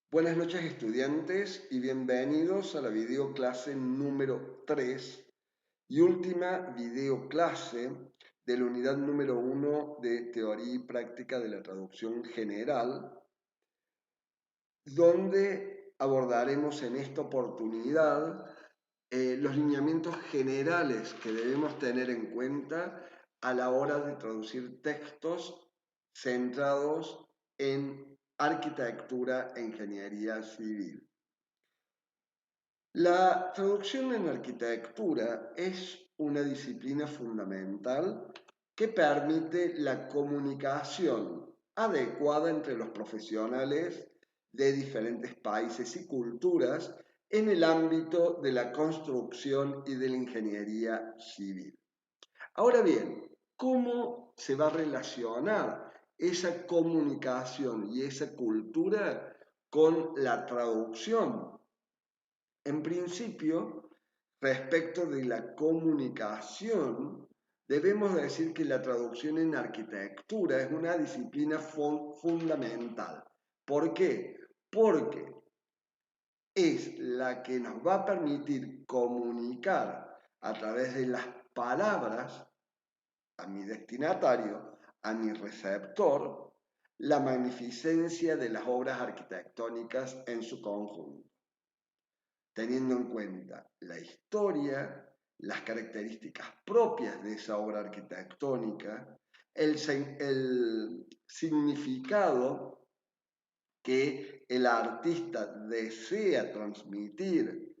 Buenas noches estudiantes y bienvenidos a la videoclase número 3 y última videoclase de la unidad número 1 de Teoría y Práctica de la Traducción General, donde abordaremos en esta oportunidad los lineamientos generales que debemos tener en cuenta a la hora de traducir textos centrados en arquitectura e ingeniería civil. La traducción en arquitectura es una disciplina fundamental que permite la comunicación adecuada entre los profesionales de diferentes países y culturas en el ámbito de la construcción y de la ingeniería civil. Ahora bien, ¿cómo se va a relacionar esa comunicación y esa cultura con la traducción? En principio, respecto de la comunicación, debemos decir que la traducción en arquitectura es una disciplina fundamental. ¿Por qué? Porque es la que nos va a permitir comunicar a través de las palabras a mi destinatario, a mi receptor, la magnificencia de las obras arquitectónicas en su conjunto, teniendo en cuenta la historia, las características propias de esa obra arquitectónica, el significado que el artista desea transmitir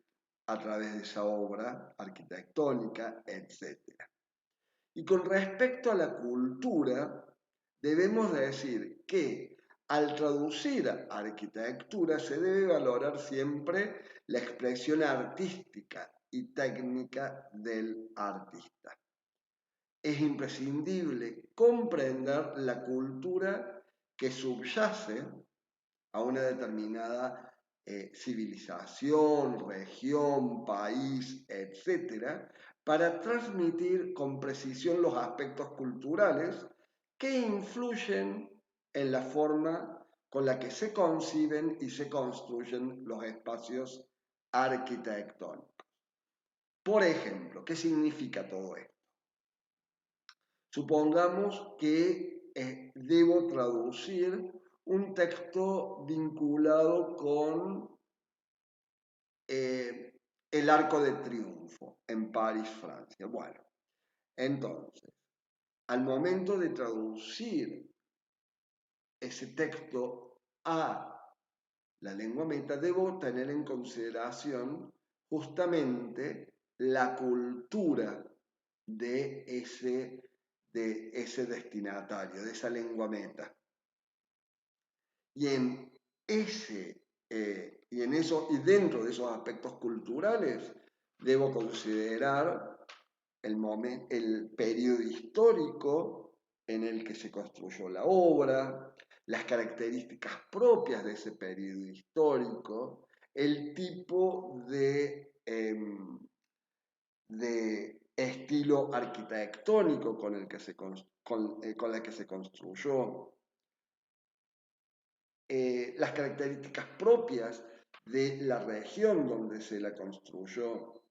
a través de esa obra arquitectónica, etc. Y con respecto a la cultura, debemos decir que al traducir arquitectura se debe valorar siempre la expresión artística y técnica del artista. Es imprescindible comprender la cultura que subyace a una determinada civilización, región, país, etc., para transmitir con precisión los aspectos culturales que influyen en la forma con la que se conciben y se construyen los espacios arquitectónicos. Por ejemplo, ¿qué significa todo esto? Supongamos que debo traducir un texto vinculado con el Arco de Triunfo en París, Francia. Bueno, entonces, al momento de traducir ese texto a la lengua meta, debo tener en consideración justamente la cultura de ese destinatario, de esa lengua meta. Y en ese y dentro de esos aspectos culturales debo considerar el periodo histórico en el que se construyó la obra, las características propias de ese periodo histórico, el tipo de estilo arquitectónico con el que con la que se construyó, las características propias de la región donde se la construyó,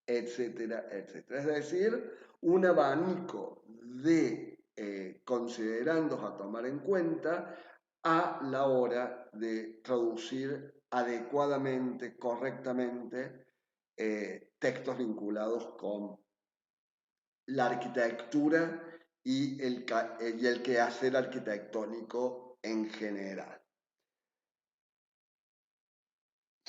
etcétera, etcétera. Es decir, un abanico de considerandos a tomar en cuenta a la hora de traducir adecuadamente, correctamente, textos vinculados con la arquitectura y el quehacer arquitectónico en general.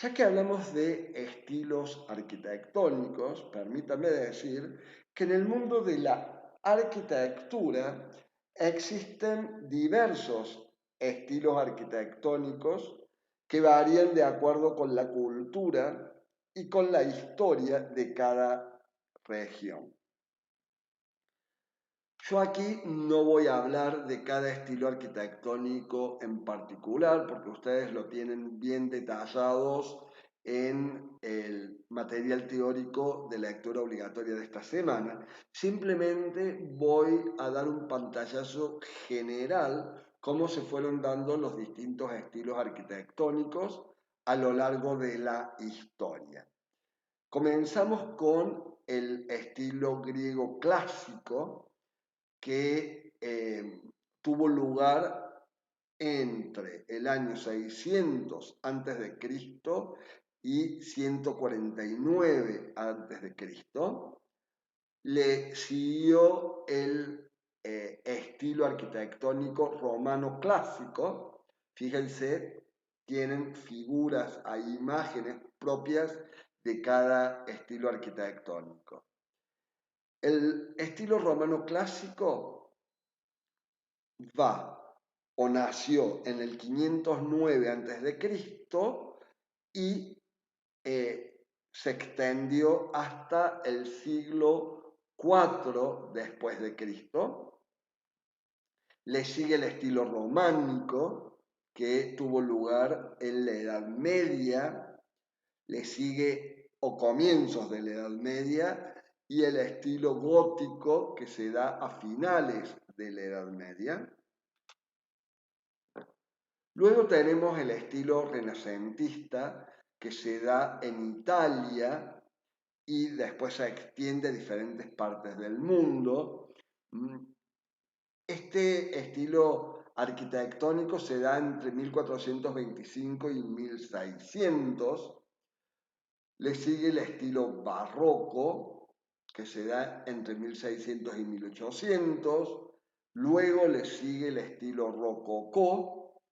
Ya que hablamos de estilos arquitectónicos, permítame decir que en el mundo de la arquitectura existen diversos estilos arquitectónicos que varían de acuerdo con la cultura y con la historia de cada región. Yo aquí no voy a hablar de cada estilo arquitectónico en particular, porque ustedes lo tienen bien detallados en el material teórico de lectura obligatoria de esta semana. Simplemente voy a dar un pantallazo general cómo se fueron dando los distintos estilos arquitectónicos a lo largo de la historia. Comenzamos con el estilo griego clásico que tuvo lugar entre el año 600 a.C. y 149 a.C. Le siguió el estilo arquitectónico romano clásico. Fíjense, tienen figuras, hay imágenes propias de cada estilo arquitectónico. El estilo romano clásico va o nació en el 509 a.C. y se extendió hasta el siglo IV después de Cristo. Le sigue el estilo románico, que tuvo lugar en la Edad Media. Le sigue, o comienzos de la Edad Media, y el estilo gótico, que se da a finales de la Edad Media. Luego tenemos el estilo renacentista, que se da en Italia y después se extiende a diferentes partes del mundo. Este estilo arquitectónico se da entre 1425 y 1600. Le sigue el estilo barroco, que se da entre 1600 y 1800. Luego le sigue el estilo rococó,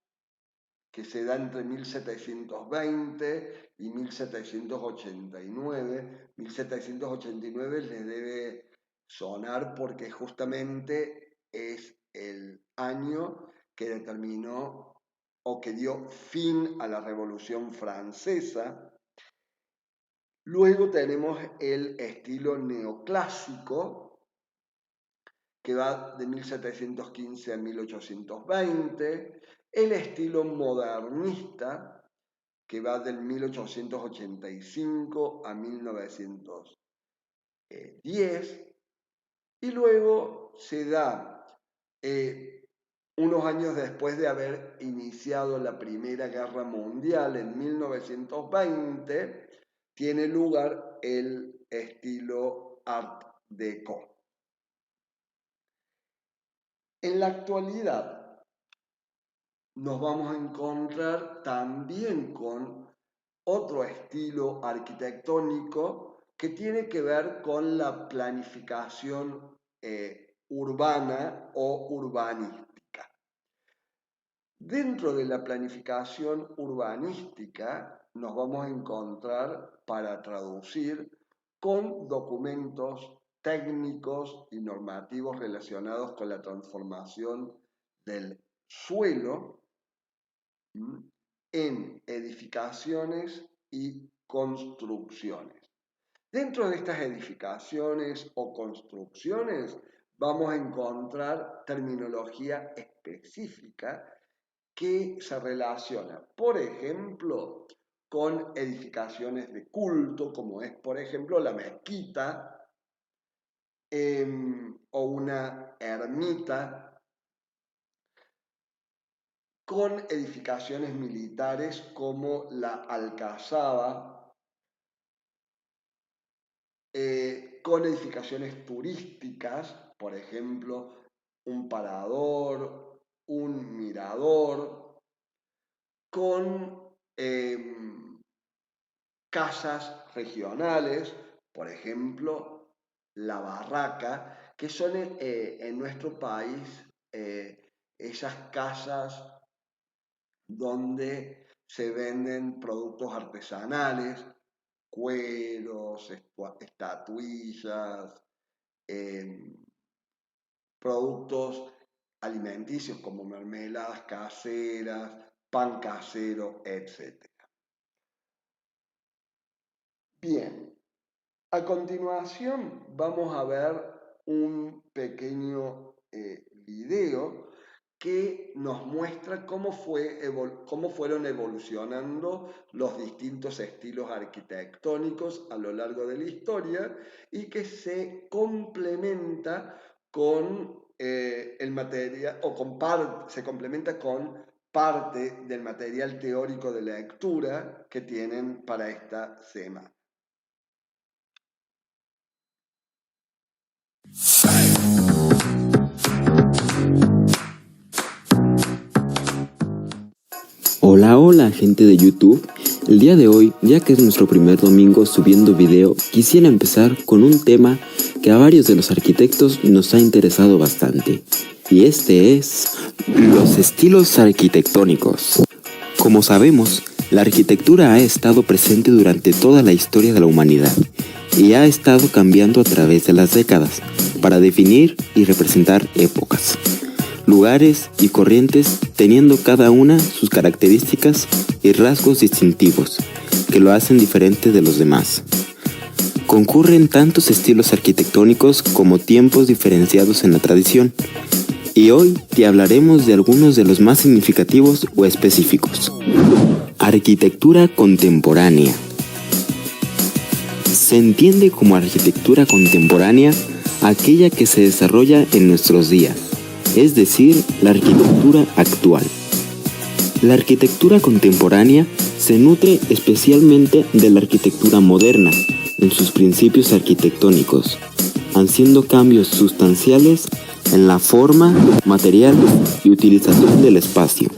que se da entre 1720 y 1789. 1789 les debe sonar porque justamente es el año que determinó o que dio fin a la Revolución Francesa. Luego tenemos el estilo neoclásico, que va de 1715 a 1820, el estilo modernista, que va del 1885 a 1910, y luego se da, unos años después de haber iniciado la Primera Guerra Mundial, en 1920, tiene lugar el estilo Art Deco. En la actualidad nos vamos a encontrar también con otro estilo arquitectónico que tiene que ver con la planificación urbana o urbanística. Dentro de la planificación urbanística nos vamos a encontrar, para traducir, con documentos técnicos y normativos relacionados con la transformación del suelo en edificaciones y construcciones. Dentro de estas edificaciones o construcciones vamos a encontrar terminología específica que se relaciona, por ejemplo, con edificaciones de culto, como es, por ejemplo, la mezquita o una ermita, con edificaciones militares como la alcazaba, con edificaciones turísticas, por ejemplo, un parador, un mirador, con casas regionales, por ejemplo, la barraca, que son en nuestro país esas casas donde se venden productos artesanales, cueros, estatuillas, productos alimenticios como mermeladas caseras, pan casero, etc. Bien, a continuación vamos a ver un pequeño video que nos muestra cómo fueron evolucionando los distintos estilos arquitectónicos a lo largo de la historia y que se complementa con el material, se complementa con parte del material teórico de lectura que tienen para esta semana. Hola gente de YouTube. El día de hoy, ya que es nuestro primer domingo subiendo video, quisiera empezar con un tema que a varios de los arquitectos nos ha interesado bastante. Y este es los estilos arquitectónicos. Como sabemos, la arquitectura ha estado presente durante toda la historia de la humanidad y ha estado cambiando a través de las décadas para definir y representar épocas, lugares y corrientes, teniendo cada una sus características y rasgos distintivos que lo hacen diferente de los demás. Concurren tantos estilos arquitectónicos como tiempos diferenciados en la tradición, y hoy te hablaremos de algunos de los más significativos o específicos. Arquitectura contemporánea. Se entiende como arquitectura contemporánea aquella que se desarrolla en nuestros días, es decir, la arquitectura actual. La arquitectura contemporánea se nutre especialmente de la arquitectura moderna en sus principios arquitectónicos, haciendo cambios sustanciales en la forma, materiales y utilización del espacio.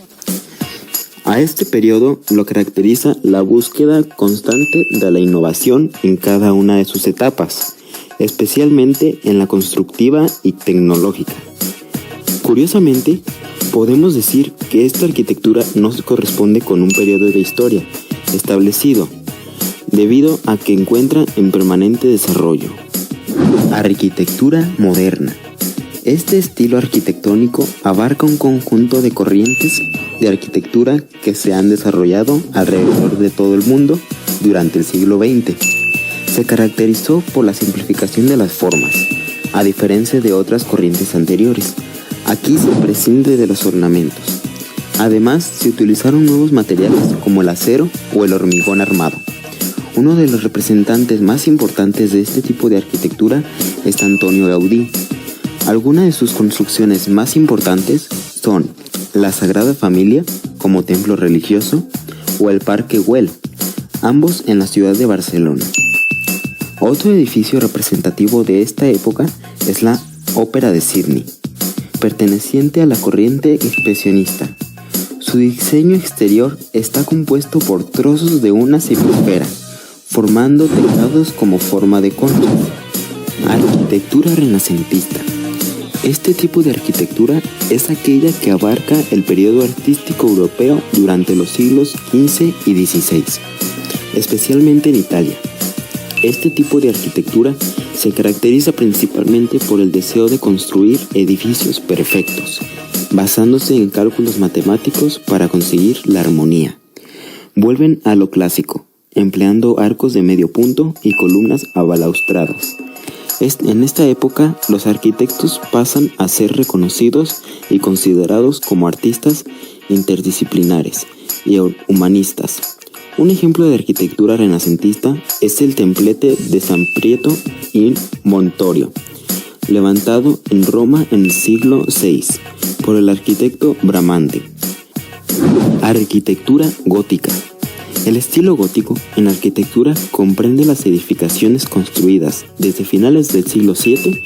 A este periodo lo caracteriza la búsqueda constante de la innovación en cada una de sus etapas, especialmente en la constructiva y tecnológica. Curiosamente, podemos decir que esta arquitectura no se corresponde con un periodo de historia establecido, debido a que encuentra en permanente desarrollo. Arquitectura moderna. Este estilo arquitectónico abarca un conjunto de corrientes de arquitectura que se han desarrollado alrededor de todo el mundo durante el siglo XX. Se caracterizó por la simplificación de las formas, a diferencia de otras corrientes anteriores. Aquí se prescinde de los ornamentos. Además, se utilizaron nuevos materiales como el acero o el hormigón armado. Uno de los representantes más importantes de este tipo de arquitectura es Antonio Gaudí. Algunas de sus construcciones más importantes son la Sagrada Familia como templo religioso o el Parque Güell, ambos en la ciudad de Barcelona. Otro edificio representativo de esta época es la Ópera de Sydney, perteneciente a la corriente expresionista. Su diseño exterior está compuesto por trozos de una semiesfera, formando tejados como forma de concha. Arquitectura renacentista. Este tipo de arquitectura es aquella que abarca el periodo artístico europeo durante los siglos XV y XVI, especialmente en Italia. Este tipo de arquitectura se caracteriza principalmente por el deseo de construir edificios perfectos, basándose en cálculos matemáticos para conseguir la armonía. Vuelven a lo clásico, empleando arcos de medio punto y columnas abalaustradas. En esta época, los arquitectos pasan a ser reconocidos y considerados como artistas interdisciplinares y humanistas. Un ejemplo de arquitectura renacentista es el templete de San Pietro in Montorio, levantado en Roma en el siglo VI por el arquitecto Bramante. Arquitectura gótica. El estilo gótico en arquitectura comprende las edificaciones construidas desde finales del siglo VII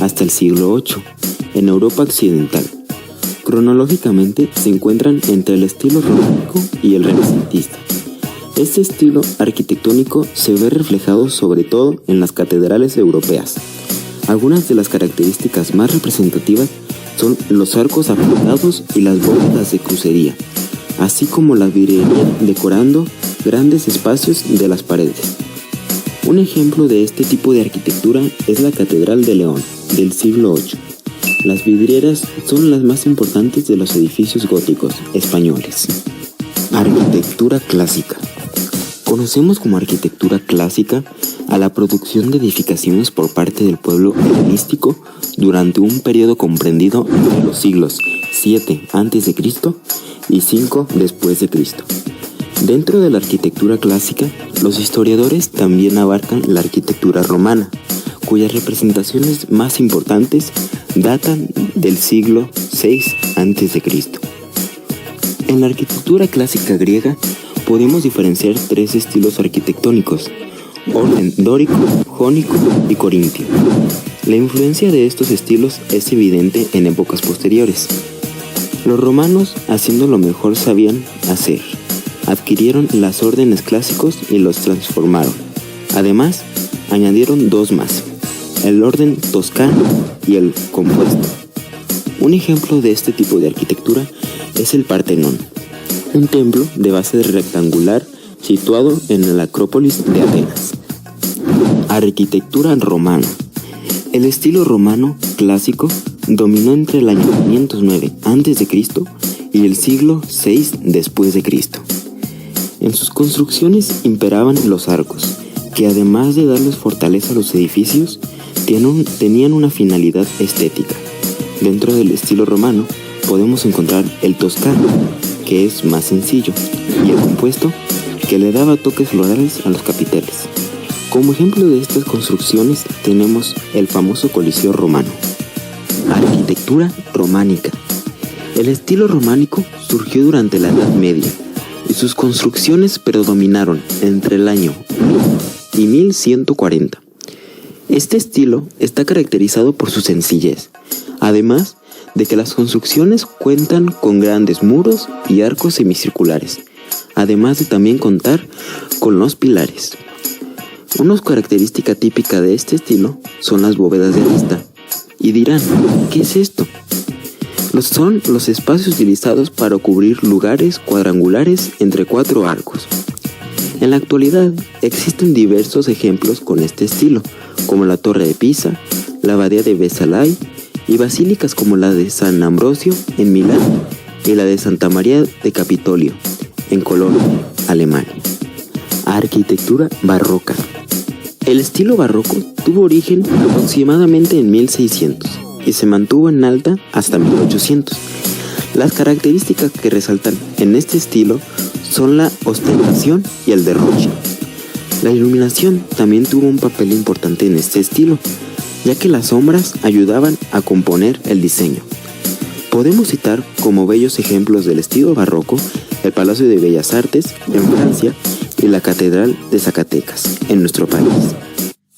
hasta el siglo VIII en Europa occidental. Cronológicamente se encuentran entre el estilo románico y el renacentista. Este estilo arquitectónico se ve reflejado sobre todo en las catedrales europeas. Algunas de las características más representativas son los arcos apuntados y las bóvedas de crucería, así como la vidriería decorando grandes espacios de las paredes. Un ejemplo de este tipo de arquitectura es la Catedral de León, del siglo VIII. Las vidrieras son las más importantes de los edificios góticos españoles. Arquitectura clásica. Conocemos como arquitectura clásica a la producción de edificaciones por parte del pueblo helenístico durante un periodo comprendido entre los siglos 7 a.C. y 5 después de Cristo. Dentro de la arquitectura clásica, los historiadores también abarcan la arquitectura romana, cuyas representaciones más importantes datan del siglo VI a.C. En la arquitectura clásica griega podemos diferenciar tres estilos arquitectónicos: orden dórico, jónico y corintio. La influencia de estos estilos es evidente en épocas posteriores. Los romanos, haciendo lo mejor sabían hacer, adquirieron las órdenes clásicos y los transformaron. Además, añadieron dos más: el orden toscano y el compuesto. Un ejemplo de este tipo de arquitectura es el Partenón, un templo de base rectangular situado en la Acrópolis de Atenas. Arquitectura romana. El estilo romano clásico dominó entre el año 509 a.C. y el siglo VI después de Cristo. En sus construcciones imperaban los arcos, que además de darles fortaleza a los edificios, tenían una finalidad estética. Dentro del estilo romano podemos encontrar el toscano, que es más sencillo, y el compuesto, que le daba toques florales a los capiteles. Como ejemplo de estas construcciones tenemos el famoso Coliseo romano. Arquitectura románica. El estilo románico surgió durante la Edad Media y sus construcciones predominaron entre el año 1000 y 1140. Este estilo está caracterizado por su sencillez, además de que las construcciones cuentan con grandes muros y arcos semicirculares, además de también contar con los pilares. Una característica típica de este estilo son las bóvedas de arista. Y dirán, ¿qué es esto? Son los espacios utilizados para cubrir lugares cuadrangulares entre cuatro arcos. En la actualidad existen diversos ejemplos con este estilo, como la Torre de Pisa, la Abadía de Besalay y basílicas como la de San Ambrosio en Milán y la de Santa María de Capitolio en Colonia, Alemania. Arquitectura barroca. El estilo barroco tuvo origen aproximadamente en 1600 y se mantuvo en alta hasta 1800. Las características que resaltan en este estilo son la ostentación y el derroche. La iluminación también tuvo un papel importante en este estilo, ya que las sombras ayudaban a componer el diseño. Podemos citar como bellos ejemplos del estilo barroco el Palacio de Bellas Artes en Francia y la Catedral de Zacatecas en nuestro país.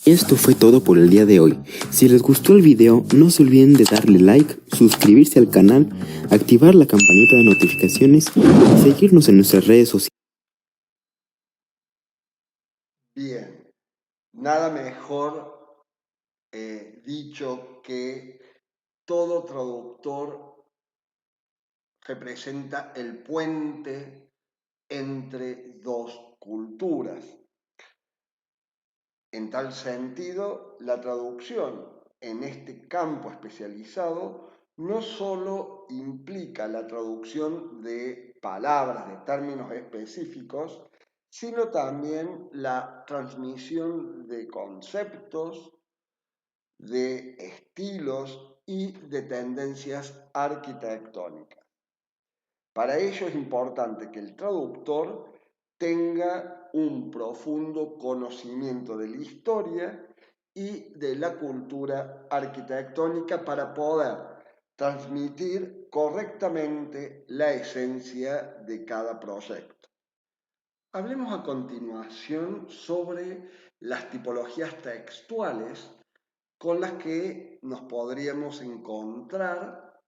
Esto fue todo por el día de hoy. Si les gustó el video, no se olviden de darle like, suscribirse al canal, activar la campanita de notificaciones y seguirnos en nuestras redes sociales. Bien, nada mejor dicho que todo traductor representa el puente entre dos culturas. En tal sentido, la traducción en este campo especializado no solo implica la traducción de palabras, de términos específicos, sino también la transmisión de conceptos, de estilos y de tendencias arquitectónicas. Para ello es importante que el traductor tenga un profundo conocimiento de la historia y de la cultura arquitectónica para poder transmitir correctamente la esencia de cada proyecto. Hablemos a continuación sobre las tipologías textuales con las que nos podríamos encontrar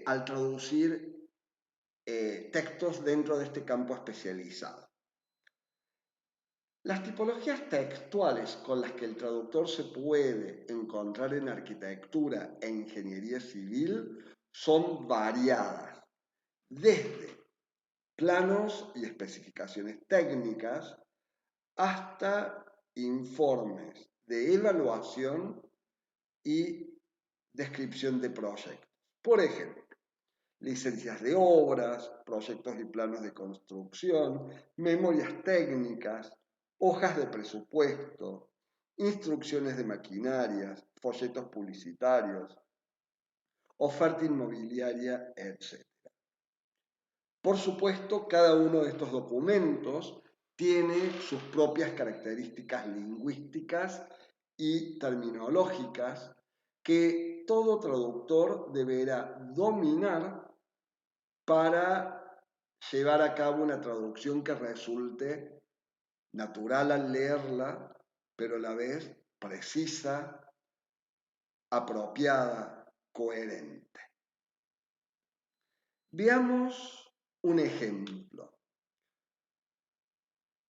al traducir textos dentro de este campo especializado. Las tipologías textuales con las que el traductor se puede encontrar en arquitectura e ingeniería civil son variadas, desde planos y especificaciones técnicas hasta informes de evaluación y descripción de proyectos. Por ejemplo, licencias de obras, proyectos y planos de construcción, memorias técnicas, hojas de presupuesto, instrucciones de maquinarias, folletos publicitarios, oferta inmobiliaria, etc. Por supuesto, cada uno de estos documentos tiene sus propias características lingüísticas y terminológicas que todo traductor deberá dominar para llevar a cabo una traducción que resulte natural al leerla, pero a la vez precisa, apropiada, coherente. Veamos un ejemplo.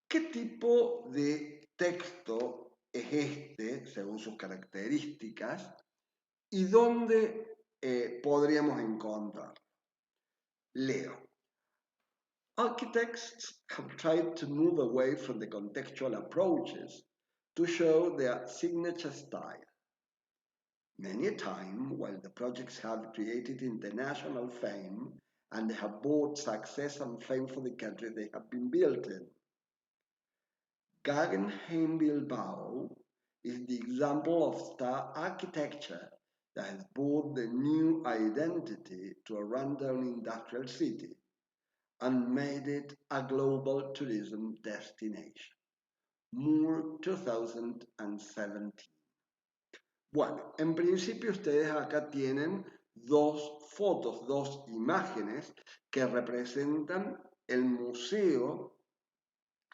¿Qué tipo de texto es este, según sus características, y dónde podríamos encontrar? Leo. Architects have tried to move away from the contextual approaches to show their signature style. Many a time, while the projects have created international fame and have brought success and fame for the country they have been built in. Guggenheim Bilbao is the example of star architecture that has brought the new identity to a rundown industrial city and made it a global tourism destination. Moore 2017. Bueno, en principio ustedes acá tienen dos fotos, dos imágenes que representan el museo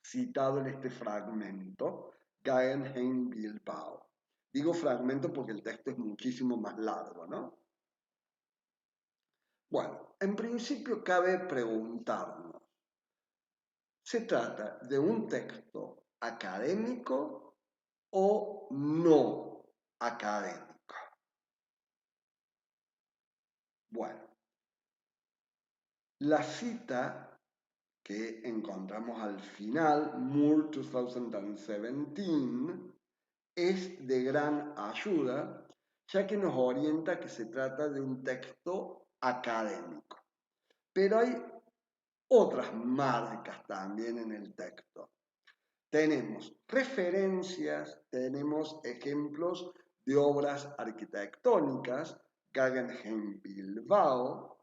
citado en este fragmento, Guggenheim Bilbao. Digo fragmento porque el texto es muchísimo más largo, ¿no? Bueno, en principio cabe preguntarnos, ¿se trata de un texto académico o no académico? Bueno, la cita que encontramos al final, Moore 2017, es de gran ayuda, ya que nos orienta que se trata de un texto académico. Pero hay otras marcas también en el texto. Tenemos referencias, tenemos ejemplos de obras arquitectónicas, Guggenheim Bilbao.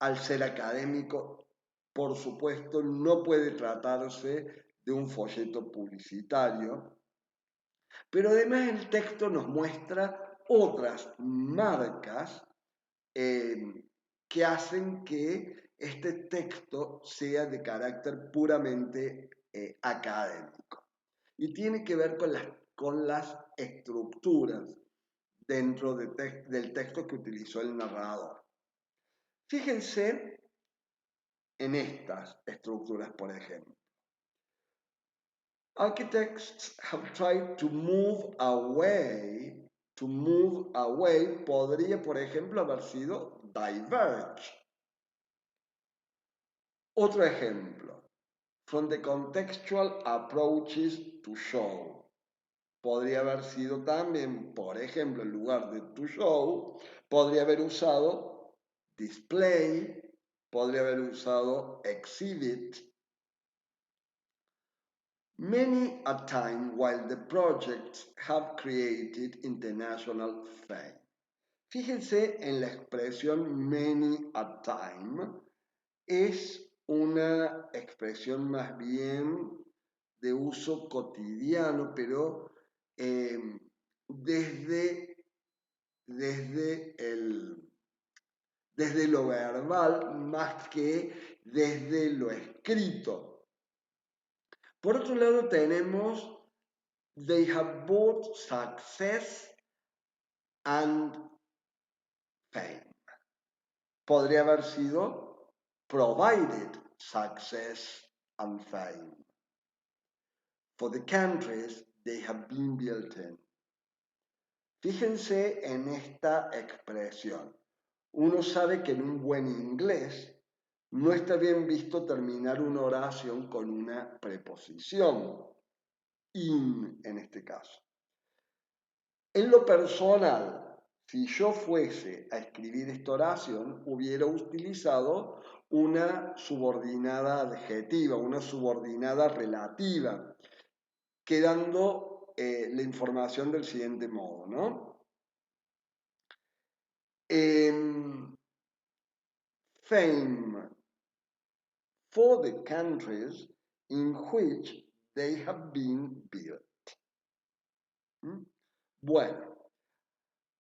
Al ser académico, por supuesto, no puede tratarse de un folleto publicitario, pero además el texto nos muestra otras marcas que hacen que este texto sea de carácter puramente académico. Y tiene que ver con las estructuras dentro del texto que utilizó el narrador. Fíjense en estas estructuras, por ejemplo. Architects have tried to move away. To move away podría, por ejemplo, haber sido diverge. Otro ejemplo. From the contextual approaches to show. Podría haber sido también, por ejemplo, en lugar de to show, podría haber usado display, podría haber usado exhibit. Many a time while the projects have created international fame. Fíjense en la expresión many a time. Es una expresión más bien de uso cotidiano, pero desde lo verbal más que desde lo escrito. Por otro lado tenemos they have both success and fame. Podría haber sido provided success and fame. For the countries they have been built in. Fíjense en esta expresión. Uno sabe que en un buen inglés no está bien visto terminar una oración con una preposición, in en este caso. En lo personal, si yo fuese a escribir esta oración, hubiera utilizado una subordinada adjetiva, una subordinada relativa, quedando la información del siguiente modo, ¿no? Fame for the countries in which they have been built. Bueno,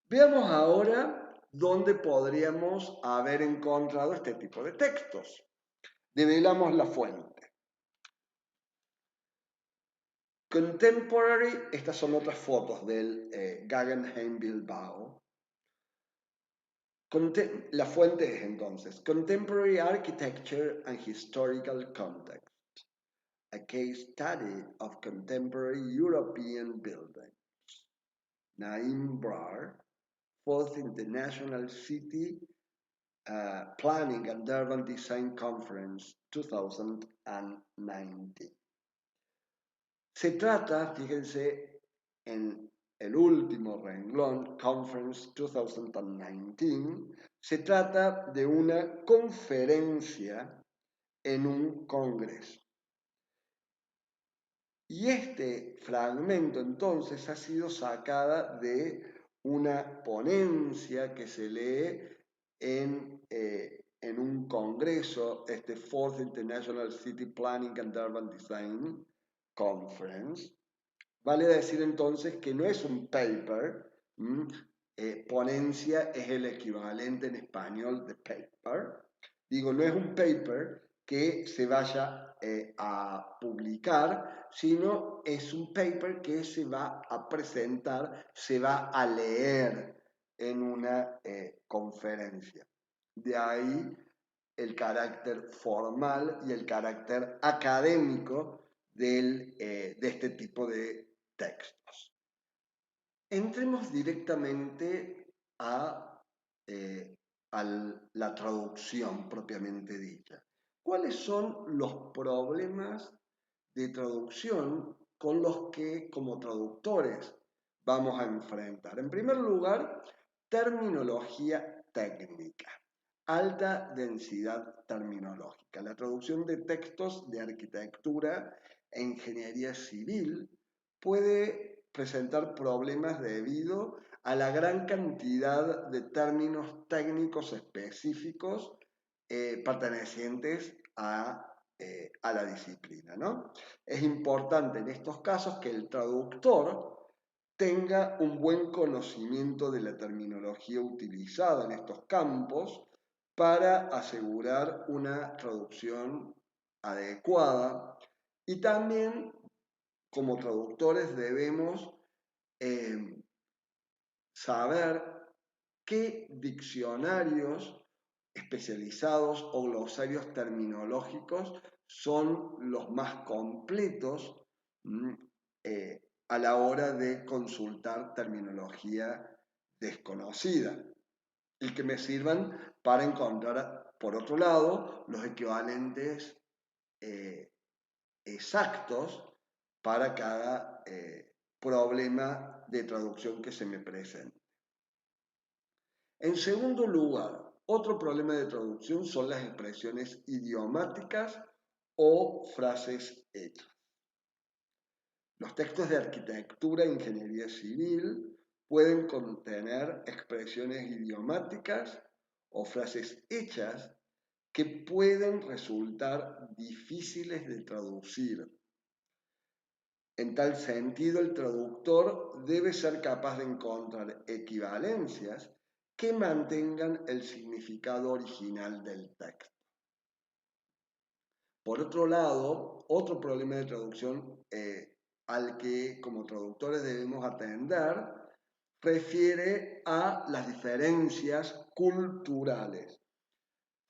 veamos ahora dónde podríamos haber encontrado este tipo de textos. Develamos la fuente. Contemporary, estas son otras fotos del Guggenheim Bilbao. La fuente es entonces Contemporary Architecture and Historical Context, a case study of contemporary European buildings. Naim Brar, 4th International City Planning and Urban Design Conference 2019. Se trata, fíjense, en el último renglón, Conference 2019, se trata de una conferencia en un congreso. Y este fragmento entonces ha sido sacada de una ponencia que se lee en un congreso, este 4th International City Planning and Urban Design Conference. Vale decir entonces que no es un paper, ponencia es el equivalente en español de paper. Digo, no es un paper que se vaya a publicar, sino es un paper que se va a presentar, se va a leer en una conferencia. De ahí el carácter formal y el carácter académico de este tipo de textos. Entremos directamente a la traducción propiamente dicha. ¿Cuáles son los problemas de traducción con los que como traductores vamos a enfrentar? En primer lugar, terminología técnica. Alta densidad terminológica. La traducción de textos de arquitectura e ingeniería civil puede presentar problemas debido a la gran cantidad de términos técnicos específicos pertenecientes a la disciplina, ¿no? Es importante en estos casos que el traductor tenga un buen conocimiento de la terminología utilizada en estos campos para asegurar una traducción adecuada, y también como traductores debemos saber qué diccionarios especializados o glosarios terminológicos son los más completos a la hora de consultar terminología desconocida y que me sirvan para encontrar, por otro lado, los equivalentes exactos para cada problema de traducción que se me presente. En segundo lugar, otro problema de traducción son las expresiones idiomáticas o frases hechas. Los textos de arquitectura e ingeniería civil pueden contener expresiones idiomáticas o frases hechas que pueden resultar difíciles de traducir. En tal sentido, el traductor debe ser capaz de encontrar equivalencias que mantengan el significado original del texto. Por otro lado, otro problema de traducción al que como traductores debemos atender refiere a las diferencias culturales,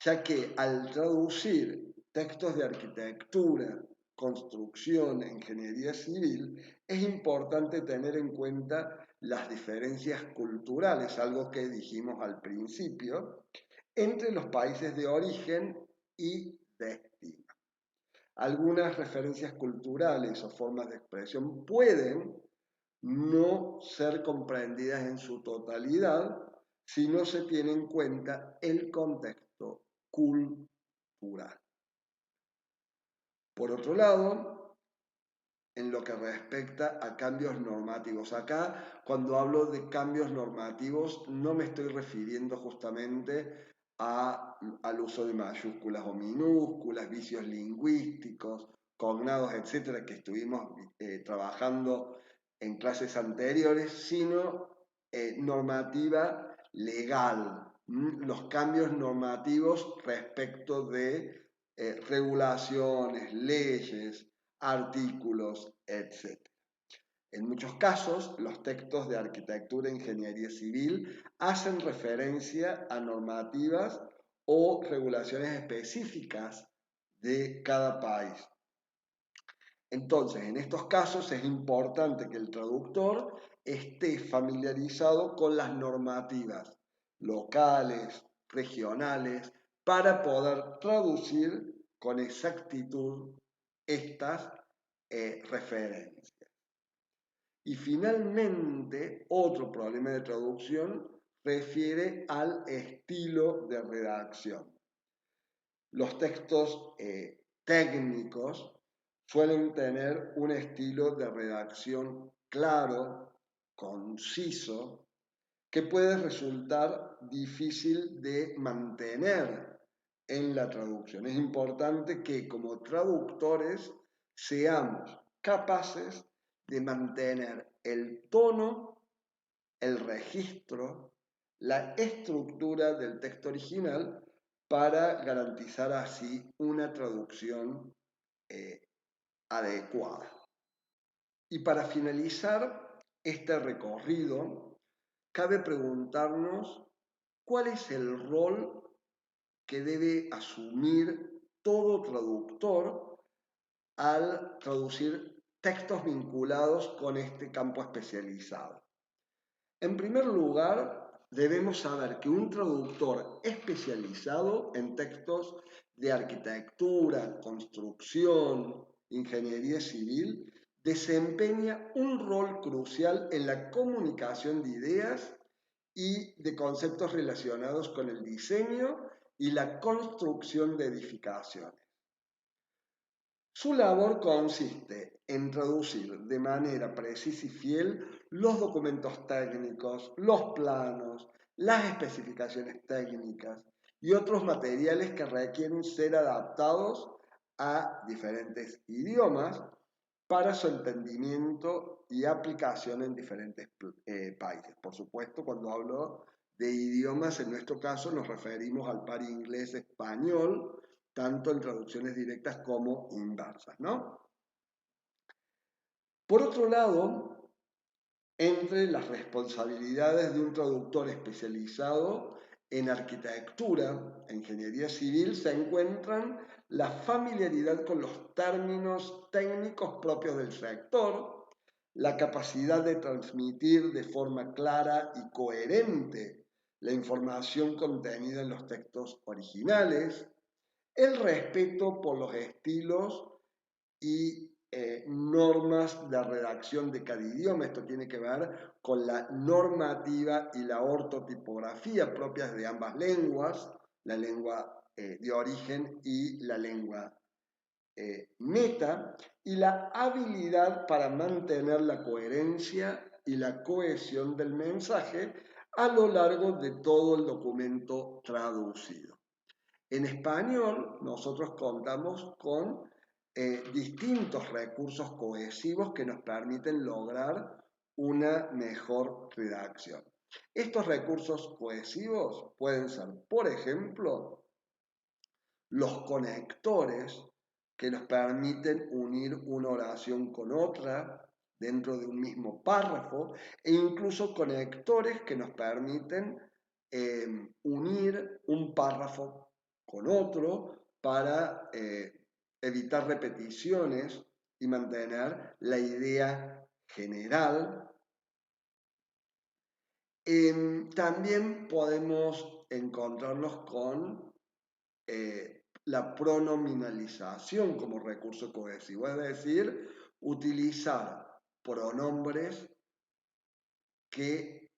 ya que al traducir textos de arquitectura, construcción, ingeniería civil, es importante tener en cuenta las diferencias culturales, algo que dijimos al principio, entre los países de origen y destino. Algunas referencias culturales o formas de expresión pueden no ser comprendidas en su totalidad si no se tiene en cuenta el contexto cultural. Por otro lado, en lo que respecta a cambios normativos, acá cuando hablo de cambios normativos no me estoy refiriendo justamente al uso de mayúsculas o minúsculas, vicios lingüísticos, cognados, etcétera, que estuvimos trabajando en clases anteriores, sino normativa legal, los cambios normativos respecto de regulaciones, leyes, artículos, etc. En muchos casos, los textos de arquitectura e ingeniería civil hacen referencia a normativas o regulaciones específicas de cada país. Entonces, en estos casos es importante que el traductor esté familiarizado con las normativas locales, regionales, para poder traducir con exactitud estas referencias. Y finalmente, otro problema de traducción refiere al estilo de redacción. Los textos técnicos suelen tener un estilo de redacción claro, conciso, que puede resultar difícil de mantener en la traducción. Es importante que como traductores seamos capaces de mantener el tono, el registro, la estructura del texto original para garantizar así una traducción adecuada. Y para finalizar este recorrido, cabe preguntarnos cuál es el rol que debe asumir todo traductor al traducir textos vinculados con este campo especializado. En primer lugar, debemos saber que un traductor especializado en textos de arquitectura, construcción, ingeniería civil, desempeña un rol crucial en la comunicación de ideas y de conceptos relacionados con el diseño y la construcción de edificaciones. Su labor consiste en traducir de manera precisa y fiel los documentos técnicos, los planos, las especificaciones técnicas y otros materiales que requieren ser adaptados a diferentes idiomas para su entendimiento y aplicación en diferentes países. Por supuesto, cuando hablo de idiomas, en nuestro caso nos referimos al par inglés-español, tanto en traducciones directas como inversas, ¿no? Por otro lado, entre las responsabilidades de un traductor especializado en arquitectura e ingeniería civil se encuentran la familiaridad con los términos técnicos propios del sector, la capacidad de transmitir de forma clara y coherente la información contenida en los textos originales, el respeto por los estilos y normas de redacción de cada idioma. Esto tiene que ver con la normativa y la ortotipografía propias de ambas lenguas, la lengua de origen y la lengua meta, y la habilidad para mantener la coherencia y la cohesión del mensaje a lo largo de todo el documento traducido. En español, nosotros contamos con distintos recursos cohesivos que nos permiten lograr una mejor redacción. Estos recursos cohesivos pueden ser, por ejemplo, los conectores que nos permiten unir una oración con otra dentro de un mismo párrafo, e incluso conectores que nos permiten unir un párrafo con otro para evitar repeticiones y mantener la idea general. También podemos encontrarnos con la pronominalización como recurso cohesivo, es decir, utilizar pronombres que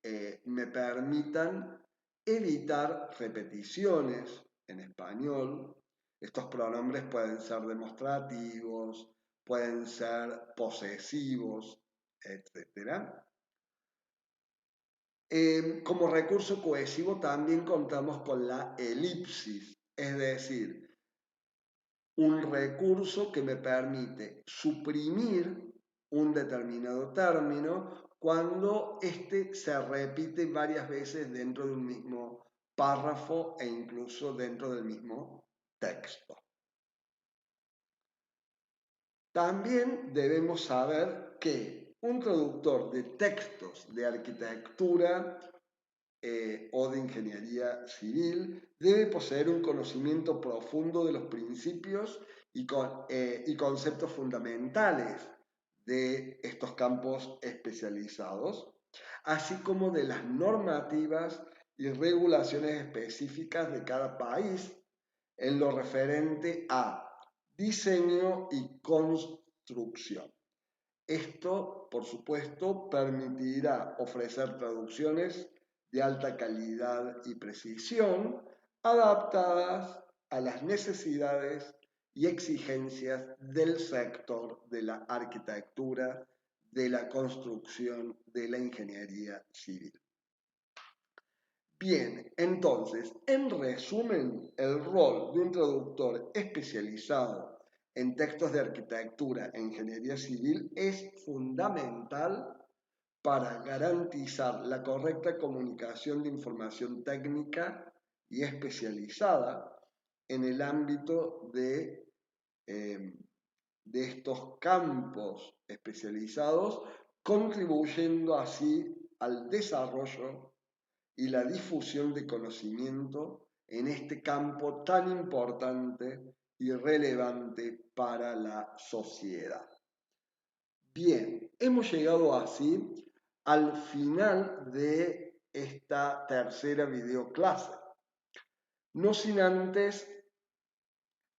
me permitan evitar repeticiones en español. Estos pronombres pueden ser demostrativos, pueden ser posesivos, etc. Como recurso cohesivo también contamos con la elipsis, es decir, un recurso que me permite suprimir un determinado término cuando éste se repite varias veces dentro de un mismo párrafo e incluso dentro del mismo texto. También debemos saber que un traductor de textos de arquitectura o de ingeniería civil debe poseer un conocimiento profundo de los principios y conceptos fundamentales de estos campos especializados, así como de las normativas y regulaciones específicas de cada país en lo referente a diseño y construcción. Esto, por supuesto, permitirá ofrecer traducciones de alta calidad y precisión, adaptadas a las necesidades y exigencias del sector de la arquitectura, de la construcción, de la ingeniería civil. Bien, entonces, en resumen, el rol de un traductor especializado en textos de arquitectura e ingeniería civil es fundamental para garantizar la correcta comunicación de información técnica y especializada en el ámbito de estos campos especializados, contribuyendo así al desarrollo y la difusión de conocimiento en este campo tan importante y relevante para la sociedad. Bien, hemos llegado así al final de esta tercera videoclase, no sin antes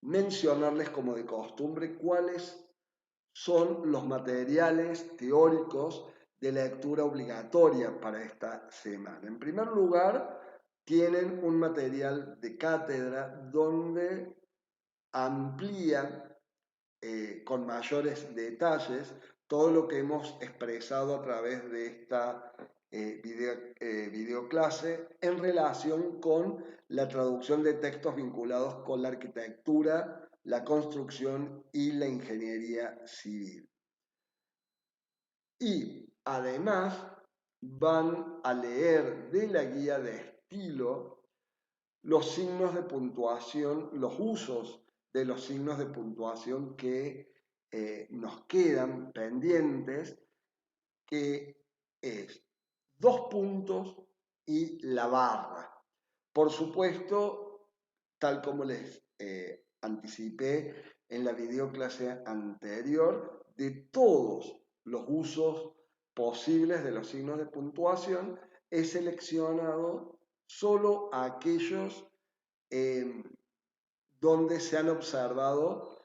mencionarles como de costumbre cuáles son los materiales teóricos de lectura obligatoria para esta semana. En primer lugar, tienen un material de cátedra donde amplían con mayores detalles todo lo que hemos expresado a través de esta videoclase en relación con la traducción de textos vinculados con la arquitectura, la construcción y la ingeniería civil. Y además van a leer de la guía de estilo los signos de puntuación, los usos de los signos de puntuación que nos quedan pendientes, que es 2 puntos y la barra. Por supuesto, tal como les anticipé en la videoclase anterior, de todos los usos posibles de los signos de puntuación, he seleccionado solo aquellos donde se han observado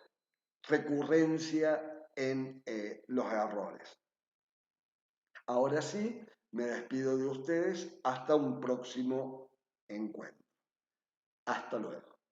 recurrencia en los errores. Ahora sí, me despido de ustedes hasta un próximo encuentro. Hasta luego.